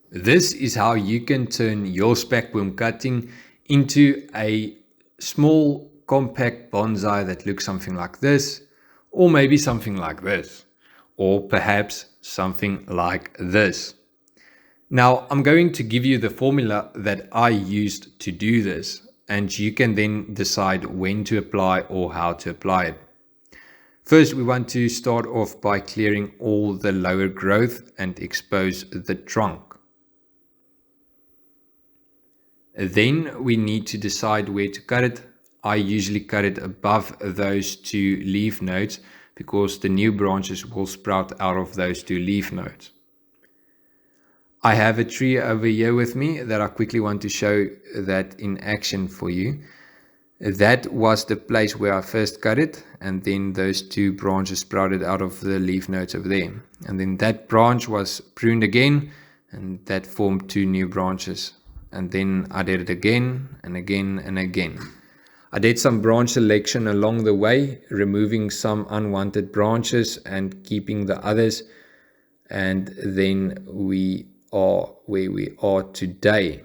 This is how you can turn your Spekboom cutting into a small compact bonsai that looks something like this, or maybe something like this, or perhaps something like this. Now I'm going to give you the formula that I used to do this, and you can then decide when to apply or how to apply it. First, we want to start off by clearing all the lower growth and expose the trunk. Then we need to decide where to cut it. I usually cut it above those two leaf nodes because the new branches will sprout out of those two leaf nodes. I have a tree over here with me that I quickly want to show that in action for you. That was the place where I first cut it, and then those two branches sprouted out of the leaf nodes over there. And then that branch was pruned again, and that formed two new branches. And then I did it again and again and again. I did some branch selection along the way, removing some unwanted branches and keeping the others. And then we are where we are today.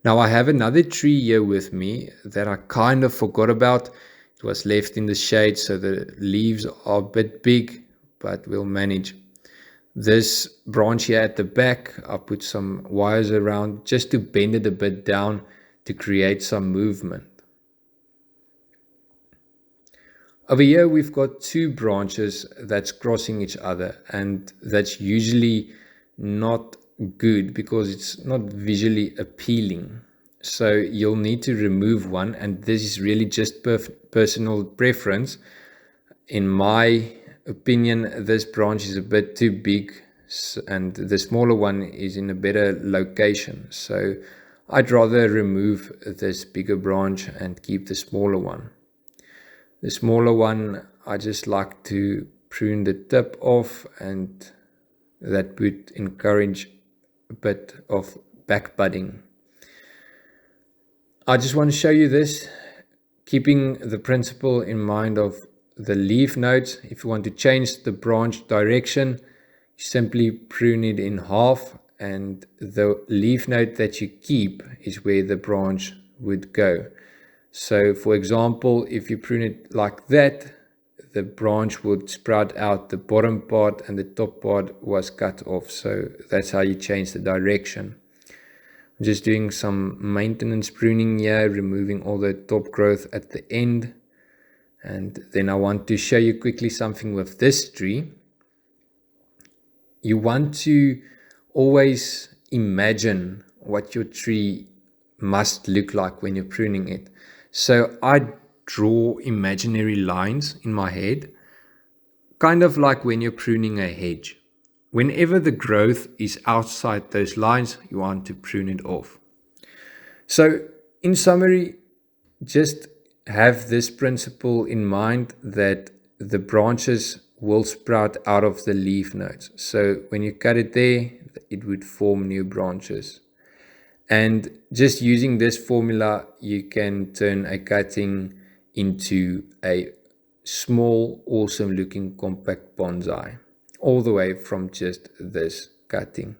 Now I have another tree here with me that I kind of forgot about. It was left in the shade, so the leaves are a bit big, but we'll manage. This branch here at the back, I put some wires around just to bend it a bit down to create some movement. Over here we've got two branches that's crossing each other, and that's usually not good because it's not visually appealing. So you'll need to remove one, and this is really just personal preference. In my opinion, this branch is a bit too big, and the smaller one is in a better location. So I'd rather remove this bigger branch and keep the smaller one. The smaller one, I just like to prune the tip off, and that would encourage a bit of back budding. I just want to show you this, keeping the principle in mind of the leaf nodes. If you want to change the branch direction, you simply prune it in half, and the leaf node that you keep is where the branch would go. So for example, if you prune it like that, the branch would sprout out the bottom part and the top part was cut off. So that's how you change the direction. I'm just doing some maintenance pruning here, removing all the top growth at the end. And then I want to show you quickly something with this tree. You want to always imagine what your tree must look like when you're pruning it. So I draw imaginary lines in my head, kind of like when you're pruning a hedge. Whenever the growth is outside those lines, you want to prune it off. So in summary, just have this principle in mind that the branches will sprout out of the leaf nodes. So when you cut it there, it would form new branches. And just using this formula, you can turn a cutting into a small, awesome looking compact bonsai, all the way from just this cutting.